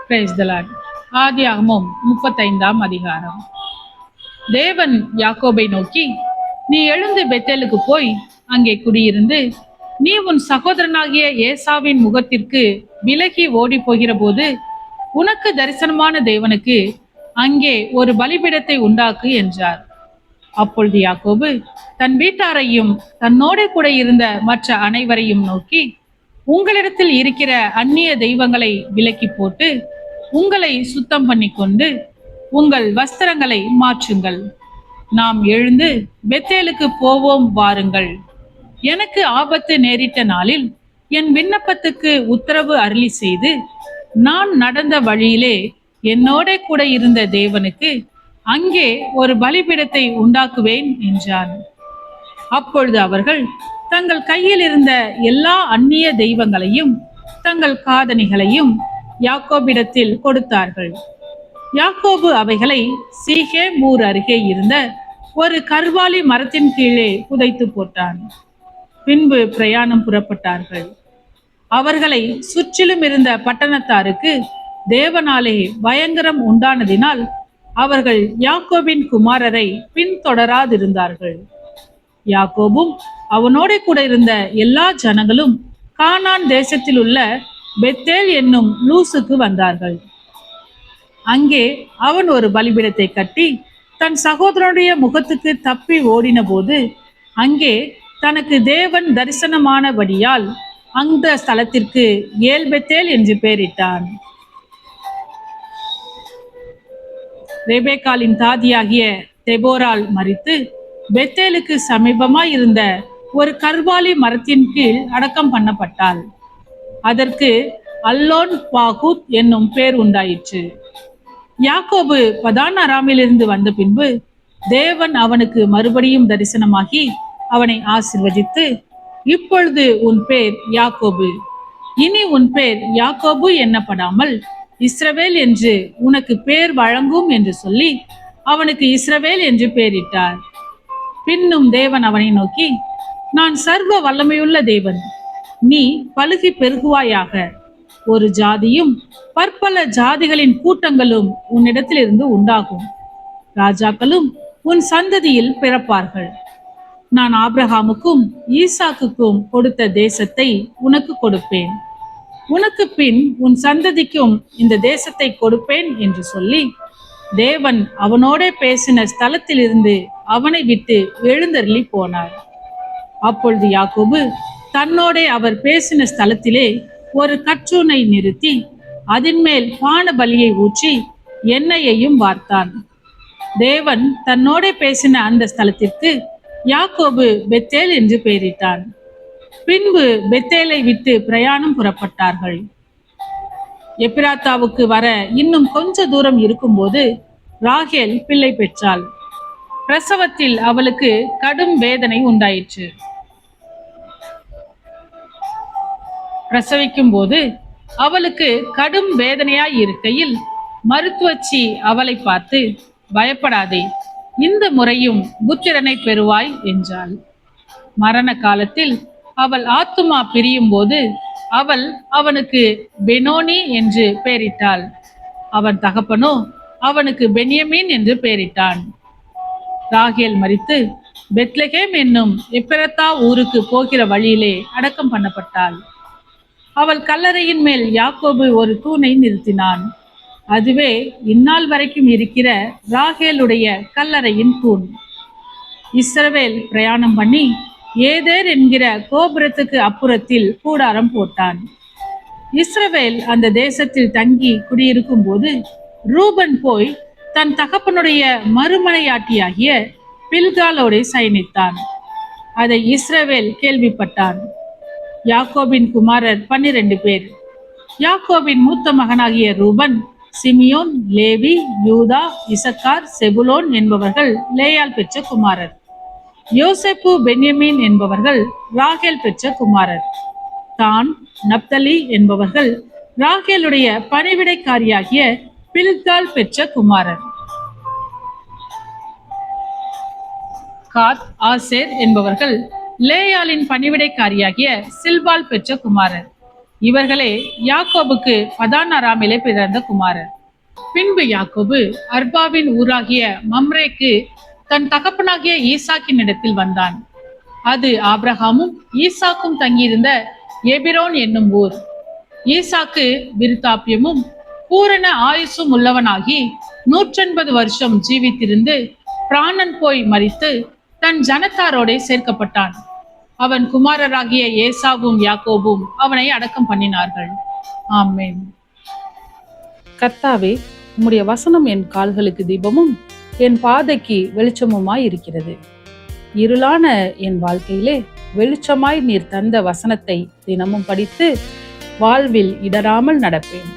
Praise the Lord. ஆதியாகமம் 35ஆம் அதிகாரம். தேவன் யாக்கோபை நோக்கி, நீ எழுந்து பெத்தேலுக்கு போய் அங்கே குடியிருந்து, நீ உன் சகோதரனாகிய ஏசாவின் முகத்திற்கு விலகி ஓடி போகிற போது உனக்கு தரிசனமான தேவனுக்கு அங்கே ஒரு பலிபீடத்தை உண்டாக்கு என்றார். அப்பொழுது யாக்கோபு தன் வீட்டாரையும் தன்னோட கூட இருந்த மற்ற அனைவரையும் நோக்கி, உங்களிடத்தில் இருக்கிற அந்நிய தெய்வங்களை விலக்கி போட்டு உங்களை சுத்தம் பண்ணி கொண்டு உங்கள் வஸ்திரங்களை மாற்றுங்கள். நாம் எழுந்து பெத்தேலுக்கு போவோம் வாருங்கள். எனக்கு ஆபத்து நேரிட்ட நாளில் என் விண்ணப்பத்துக்கு உத்தரவு அருளி செய்து நான் நடந்த வழியிலே என்னோட கூட இருந்த தேவனுக்கு அங்கே ஒரு பலிபீடத்தை உண்டாக்குவேன் என்றான். அப்பொழுது அவர்கள் தங்கள் கையில் இருந்த எல்லா அந்நிய தெய்வங்களையும் தங்கள் காதணிகளையும் யாக்கோபிடத்தில் கொடுத்தார்கள். யாக்கோபு அவைகளை சீகேம் ஊர் அருகே இருந்த ஒரு கர்வாலி மரத்தின் கீழே புதைத்து போட்டான். பின்பு பிரயாணம் புறப்பட்டார்கள். அவர்களை சுற்றிலும் இருந்த பட்டணத்தாருக்கு தேவனாலே பயங்கரம் உண்டானதினால் அவர்கள் யாக்கோபின் குமாரரை பின்தொடராதிருந்தார்கள். யாக்கோபும் அவனோட கூட இருந்த எல்லா ஜனங்களும் கானான் தேசத்தில் உள்ள பெத்தேல் என்னும் லூசுக்கு வந்தார்கள். அங்கே அவன் ஒரு பலிபீடத்தை கட்டி தன் சகோதரனுடைய முகத்துக்கு தப்பி ஓடின போது அங்கே தனக்கு தேவன் தரிசனமானபடியால் அந்த ஸ்தலத்திற்கு ஏல்பெத்தேல் என்று பெயரிட்டான். ரெபேக்காலின் தாதியாகிய தெபோரால் மரித்து பெத்தேலுக்கு சமீபமாய் இருந்த ஒரு கர்வாலி மரத்தின் கீழ் அடக்கம் பண்ணப்பட்டாள். அதற்கு அல்லோன் பாகூத் என்னும் பேர் உண்டாயிற்று. யாக்கோபு பதான் அராமிலிருந்து வந்த பின்பு தேவன் அவனுக்கு மறுபடியும் தரிசனமாகி அவனை ஆசீர்வதித்து, இப்பொழுது உன் பேர் யாக்கோபு, இனி உன் பேர் யாக்கோபு என்னப்படாமல் இஸ்ரவேல் என்று உனக்கு பேர் வழங்கும் என்று சொல்லி அவனுக்கு இஸ்ரவேல் என்று பெயரிட்டார். பின்னும் தேவன் அவனை நோக்கி, நான் சர்வ வல்லமையுள்ள தேவன், நீ பலுகி பெருகுவாயாக. ஒரு ஜாதியும் பற்பல ஜாதிகளின் கூட்டங்களும் உன்னிடத்திலிருந்து உண்டாகும். ராஜாக்களும் உன் சந்ததியில் பிறப்பார்கள். நான் ஆபிரகாமுக்கும் ஈசாக்குக்கும் கொடுத்த தேசத்தை உனக்கு கொடுப்பேன். உனக்கு பின் உன் சந்ததிக்கும் இந்த தேசத்தை கொடுப்பேன் என்று சொல்லி தேவன் அவனோட பேசின ஸ்தலத்திலிருந்து அவனை விட்டு எழுந்தருளி போனார். அப்பொழுது யாக்கோபு தன்னோட அவர் பேசின ஸ்தலத்திலே ஒரு கற்றூனை நிறுத்தி அதன் மேல் பான பலியை ஊற்றி எண்ணெயையும் வார்த்தான். தேவன் தன்னோட பேசின அந்த ஸ்தலத்திற்கு யாக்கோபு பெத்தேல் என்று பெயரிட்டான். பின்பு பெத்தேலை விட்டு பிரயாணம் புறப்பட்டார்கள். எப்பிராத்தாவுக்கு வர இன்னும் கொஞ்ச தூரம் இருக்கும்போது ராகேல் பிள்ளை பெற்றாள். பிரசவத்தில் அவளுக்கு கடும் வேதனை உண்டாயிற்று. பிரசவிக்கும் போது அவளுக்கு கடும் வேதனையாய் இருக்கையில் மருத்துவச்சி அவளை பார்த்து, பயப்படாதே, இந்த முறையும் புத்திரனை பெறுவாய் என்றாள். மரண காலத்தில் அவள் ஆத்துமா பிரியும் போது அவள் அவனுக்கு பெனோனி என்று பெயரிட்டாள். அவன் தகப்பனோ அவனுக்கு பென்யமீன் என்று பெயரிட்டான். ராகேல் மரித்து பெத்லகேம் என்னும் எப்பிரத்தா ஊருக்கு போகிற வழியிலே அடக்கம் பண்ணப்பட்டாள். அவள் கல்லறையின் மேல் யாக்கோபு ஒரு தூணை நிறுத்தினான். அதுவே இந்நாள் வரைக்கும் இருக்கிற ராகேலுடைய கல்லறையின் தூண். இஸ்ரவேல் பிரயாணம் பண்ணி ஏதேர் என்கிற கோபுரத்துக்கு அப்புறத்தில் கூடாரம் போட்டான். இஸ்ரவேல் அந்த தேசத்தில் தங்கி குடியிருக்கும் போது ரூபன் போய் தன் தகப்பனுடைய மறுமனையாட்டியாகிய பில்காலோடை சயனித்தான். அதை இஸ்ரவேல் கேள்விப்பட்டான். யாக்கோபின் குமாரர் 12 பேர். யாக்கோபின் மூத்த மகனாகிய ரூபன், சிமியோன், லேவி, யூதா, இசக்கார், செபுலோன் என்பவர்கள் லேயால் பெற்ற குமாரர். யோசேப்பு, பென்யமீன் என்பவர்கள் ராகேல் பெற்ற குமாரர். தான், நப்தலி என்பவர்கள் ராகேலுடைய பணிவிடைக்காரியாகிய பில்கால் பெற்ற குமாரர். காத், ஆசேர் என்பவர்கள் லேயாலின் பணிவிடைக்காரியாகிய சில்பால் பெற்ற குமாரர். இவர்களே யாக்கோபுக்கு பதான் அராமிலே பிறந்த குமாரர். பின்பு யாக்கோபு அர்பாவின் ஊராகிய மம்ரேக்கு தன் தகப்பனாகிய ஈசாக்கின் இடத்தில் வந்தான். அது ஆபிரகாமும் ஈசாக்கும் தங்கியிருந்த எபிரோன் என்னும் ஊர். ஈசாக்கு விருத்தாப்பியமும் பூரண ஆயுசும் உள்ளவனாகி 180 வருஷம் ஜீவித்திருந்து பிராணன் போய் மரித்து தன் ஜனத்தாரோட சேர்க்கப்பட்டான். அவன் குமாரராகிய ஏசாவும் யாக்கோபும் அவனை அடக்கம் பண்ணினார்கள். ஆமென். கர்த்தாவே, உம்முடைய வசனம் என் கால்களுக்கு தீபமும் என் பாதைக்கு வெளிச்சமுமாய் இருக்கிறது. இருளான என் வாழ்க்கையிலே வெளிச்சமாய் நீர் தந்த வசனத்தை தினமும் படித்து வாழ்வில் இடராமல் நடப்பேன்.